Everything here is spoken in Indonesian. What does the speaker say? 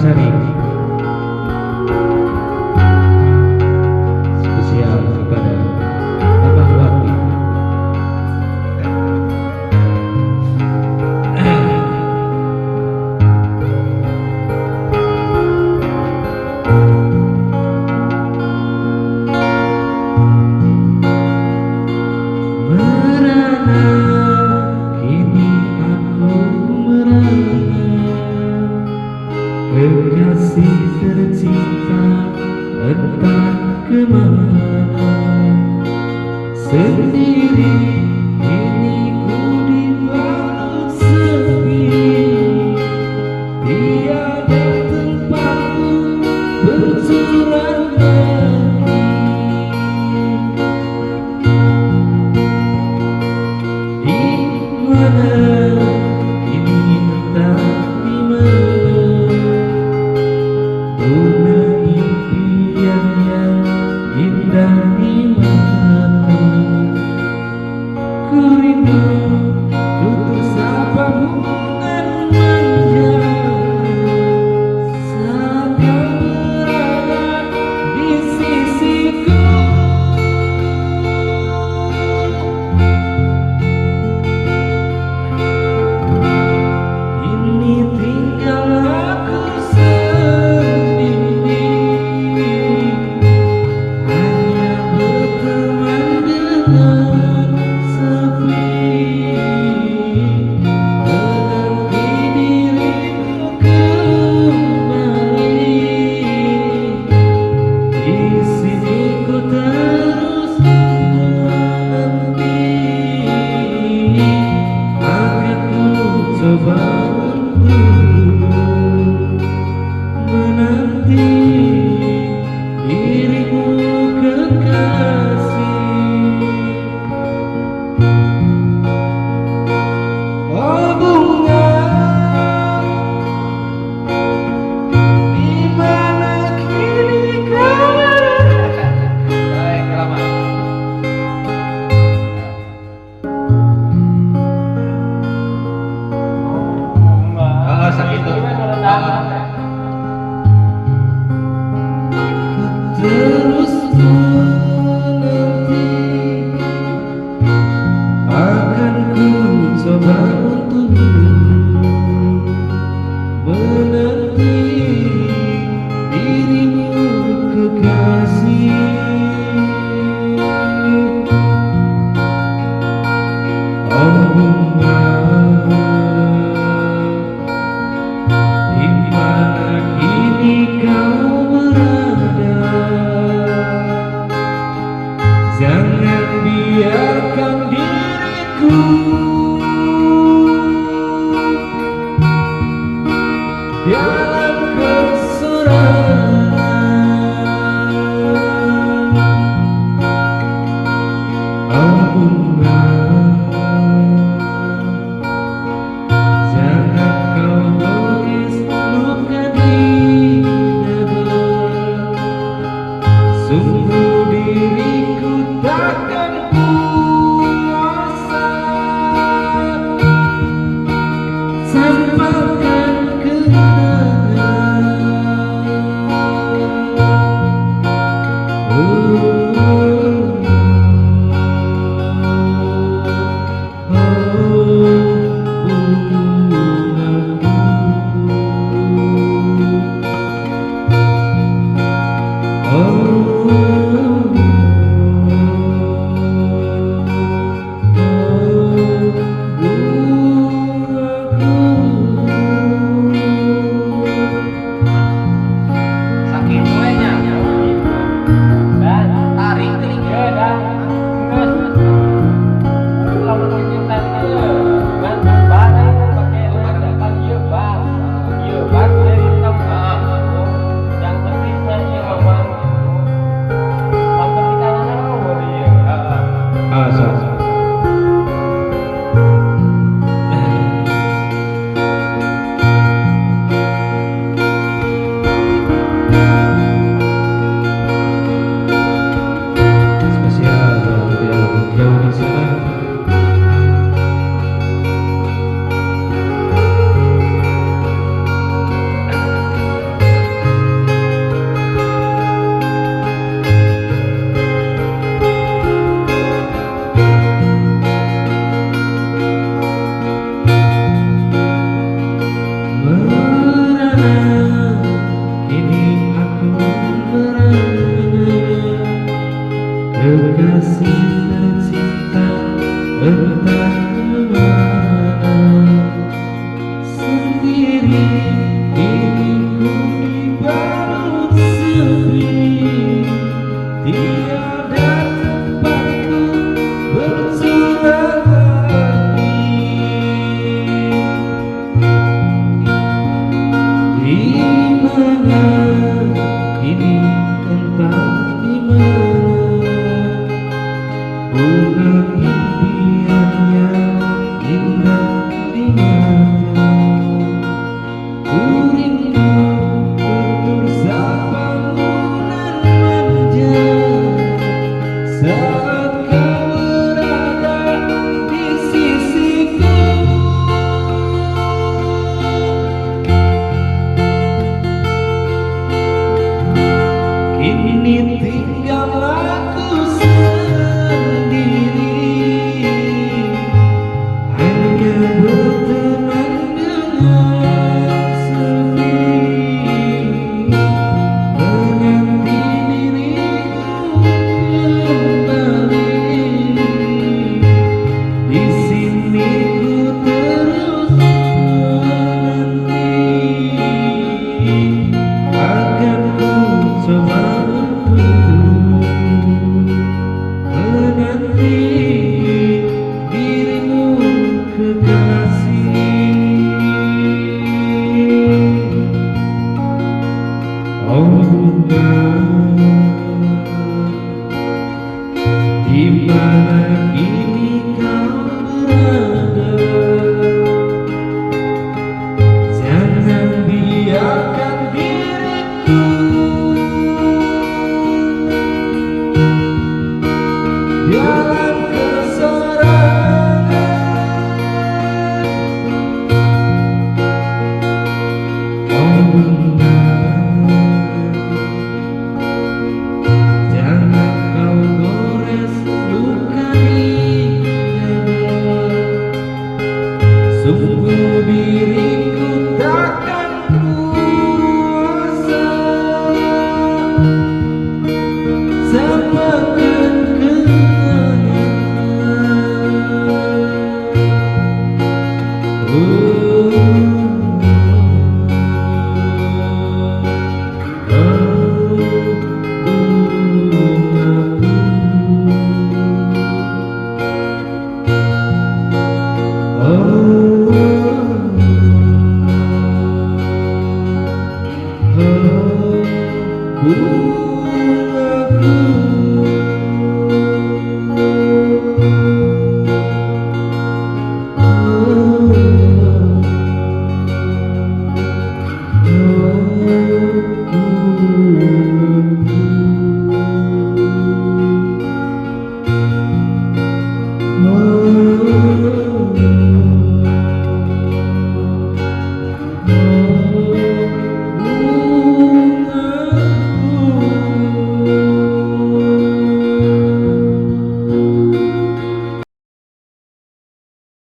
Sari. Spesial kepada Abang Wati. Merana, kini aku merana, kekasih tercinta entah kemana. Sendiri kini ku dibalut sepi, tiada tempatku bercurah lagi. Di mana kini entah di mana, bunga impian yang indah di mata. Ku rindu tutur sapamu dengan manja saat kau berada di sisiku. Kini tinggal aku sendiri, hanya berteman dengan sepi. Menanti dirimu kembali, di sini ku terus menanti. Akan ku coba menanti dirimu kekasih. Oh bunga, di mana kini kau berada? Oh, sakit tuh. Terus menanti, akan ku coba untuk menanti dirimu kekasih. Oh bunga, di mana kini kau berada? Jangan biarkan diriku dalam keserangan. Oh bunga, jangan kau tulis luka di dada. Sungguh diriku takkan kuasa sampaikan kenangan. Oh, bunga impian yang indah di mata. Ku rindu tutur sapa nan manja saat kau berada di sisiku. Kini tinggal aku sendiri, hanya berteman dengan sepi, menanti dirimu kembali. Di sini ku terus menanti, akan ku coba menanti dirimu kekasih. Oh bunga, di mana kini kau berada? Jangan biarkan diriku dalam